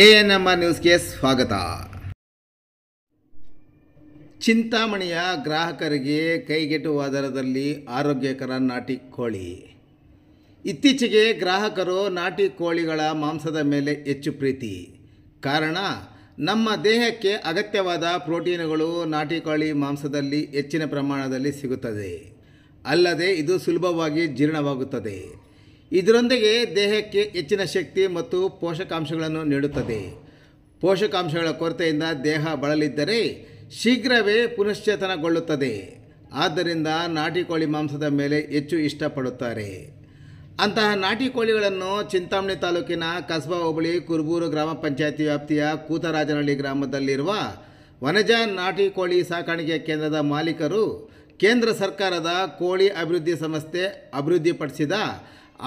ANMR ನ್ಯೂಸ್ಗೆ ಸ್ವಾಗತ. ಚಿಂತಾಮಣಿಯ ಗ್ರಾಹಕರಿಗೆ ಕೈಗೆಟುಕುವ ದರದಲ್ಲಿ ಆರೋಗ್ಯಕರ ನಾಟಿ ಕೋಳಿ. ಇತ್ತೀಚೆಗೆ ಗ್ರಾಹಕರು ನಾಟಿ ಕೋಳಿಗಳ ಮಾಂಸದ ಮೇಲೆ ಹೆಚ್ಚು ಪ್ರೀತಿ. ಕಾರಣ, ನಮ್ಮ ದೇಹಕ್ಕೆ ಅಗತ್ಯವಾದ ಪ್ರೋಟೀನುಗಳು ನಾಟಿ ಕೋಳಿ ಮಾಂಸದಲ್ಲಿ ಹೆಚ್ಚಿನ ಪ್ರಮಾಣದಲ್ಲಿ ಸಿಗುತ್ತದೆ. ಅಲ್ಲದೆ ಇದು ಸುಲಭವಾಗಿ ಜೀರ್ಣವಾಗುತ್ತದೆ. ಇದರೊಂದಿಗೆ ದೇಹಕ್ಕೆ ಹೆಚ್ಚಿನ ಶಕ್ತಿ ಮತ್ತು ಪೋಷಕಾಂಶಗಳನ್ನು ನೀಡುತ್ತದೆ. ಪೋಷಕಾಂಶಗಳ ಕೊರತೆಯಿಂದ ದೇಹ ಬಳಲಿದ್ದರೆ ಶೀಘ್ರವೇ ಪುನಶ್ಚೇತನಗೊಳ್ಳುತ್ತದೆ. ಆದ್ದರಿಂದ ನಾಟಿ ಕೋಳಿ ಮಾಂಸದ ಮೇಲೆ ಹೆಚ್ಚು ಇಷ್ಟಪಡುತ್ತಾರೆ. ಅಂತಹ ನಾಟಿ ಕೋಳಿಗಳನ್ನು ಚಿಂತಾಮಣಿ ತಾಲೂಕಿನ ಕಸಬಾ ಹೋಬಳಿ ಕುರುಬೂರು ಗ್ರಾಮ ಪಂಚಾಯಿತಿ ವ್ಯಾಪ್ತಿಯ ಕೂತರಾಜನಹಳ್ಳಿ ಗ್ರಾಮದಲ್ಲಿರುವ ವನಜ ನಾಟಿ ಕೋಳಿ ಸಾಕಾಣಿಕೆ ಕೇಂದ್ರದ ಮಾಲೀಕರು ಕೇಂದ್ರ ಸರ್ಕಾರದ ಕೋಳಿ ಅಭಿವೃದ್ಧಿ ಸಂಸ್ಥೆ ಅಭಿವೃದ್ಧಿಪಡಿಸಿದ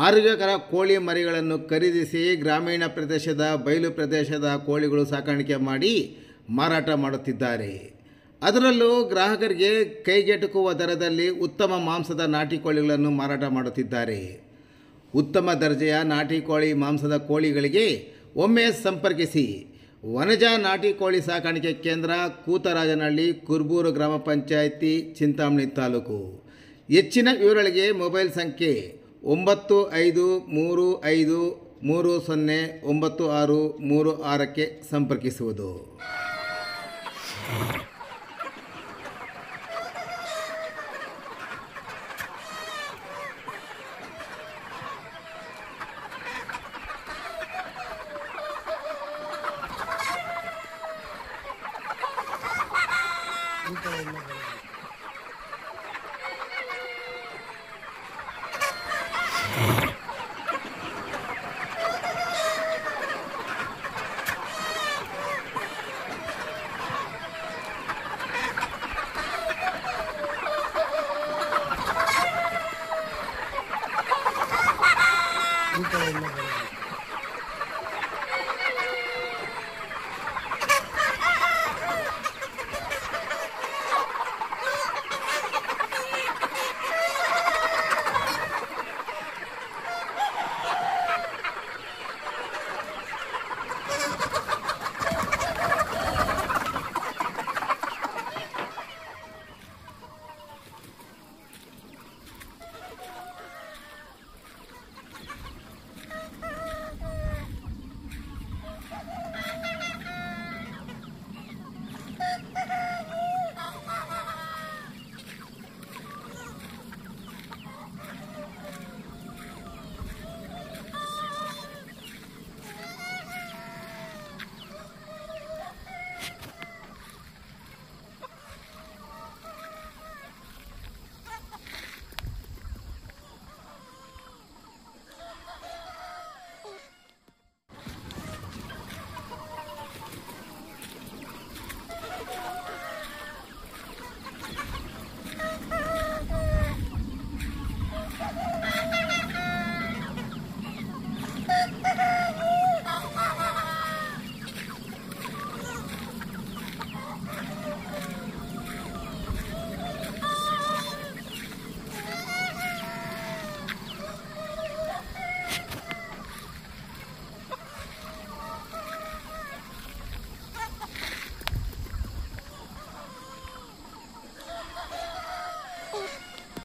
ಆರೋಗ್ಯಕರ ಕೋಳಿ ಮರಿಗಳನ್ನು ಖರೀದಿಸಿ ಗ್ರಾಮೀಣ ಪ್ರದೇಶದ ಬಯಲು ಪ್ರದೇಶದ ಕೋಳಿಗಳು ಸಾಕಾಣಿಕೆ ಮಾಡಿ ಮಾರಾಟ ಮಾಡುತ್ತಿದ್ದಾರೆ. ಅದರಲ್ಲೂ ಗ್ರಾಹಕರಿಗೆ ಕೈಗೆಟುಕುವ ದರದಲ್ಲಿ ಉತ್ತಮ ಮಾಂಸದ ನಾಟಿ ಕೋಳಿಗಳನ್ನು ಮಾರಾಟ ಮಾಡುತ್ತಿದ್ದಾರೆ. ಉತ್ತಮ ದರ್ಜೆಯ ನಾಟಿ ಕೋಳಿ ಮಾಂಸದ ಕೋಳಿಗಳಿಗೆ ಒಮ್ಮೆ ಸಂಪರ್ಕಿಸಿ. ವನಜ ನಾಟಿ ಕೋಳಿ ಸಾಕಾಣಿಕೆ ಕೇಂದ್ರ, ಕೂತರಾಜನಹಳ್ಳಿ, ಕುರುಬೂರು ಗ್ರಾಮ ಪಂಚಾಯಿತಿ, ಚಿಂತಾಮಣಿ ತಾಲೂಕು. ಹೆಚ್ಚಿನ ವಿವರಗಳಿಗೆ ಮೊಬೈಲ್ ಸಂಖ್ಯೆ 9535309636ಕ್ಕೆ ಸಂಪರ್ಕಿಸುವುದು.